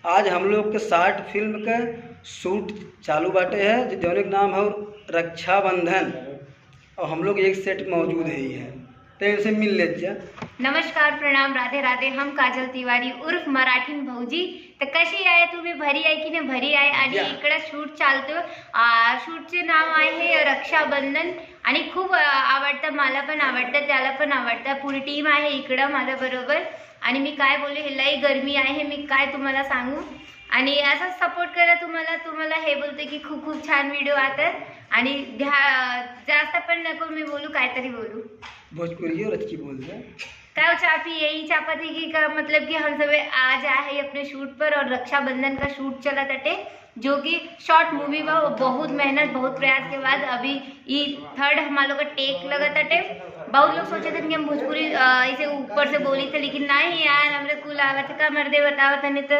आज हम लोग के short film का शूट चालू बाटे है जौन के नाम है रक्षाबंधन। और हम लोग एक सेट मौजूद है तो इनसे मिल ले जा। नमस्कार, प्रणाम, राधे राधे। हम काजल तिवारी उर्फ मराठीन भाऊजी। तर कशी आहे तुम्ही? भरी आहे की नाही? भरी आहे। आणि इकडे शूट चालतो। शूटचे नाव आहे रक्षाबंधन आणि खूप आवडतं, मला पण आवडतं, त्याला पण आवडतं। पूरी टीम आहे इकडं माझ्या बरोबर। आणि मी काय बोलू, हे लई गरमी आहे, मी काय तुम्हाला सांगू। आणि असा सपोर्ट करा तुम्हाला हे बोलते की खूप खूप छान व्हिडिओ आतात। आणि जास्त पण नको मी बोलू, काहीतरी बोलू। भोजपुरी और अच्छी बोल रहे क्या चापी यही चाहती कि का मतलब कि हम सब आज आए हैं अपने शूट पर। और रक्षाबंधन का शूट चला तटे, जो कि शॉर्ट मूवी बा। बहुत मेहनत, बहुत प्रयास के बाद अभी ये थर्ड हमारे लोग का टेक लगा तटे। बहुत लोग सोचे थे कि हम भोजपुरी इसे ऊपर से बोली थे, लेकिन नहीं यार, हमरे कुल आवत का मर्दे बतावत नहीं तो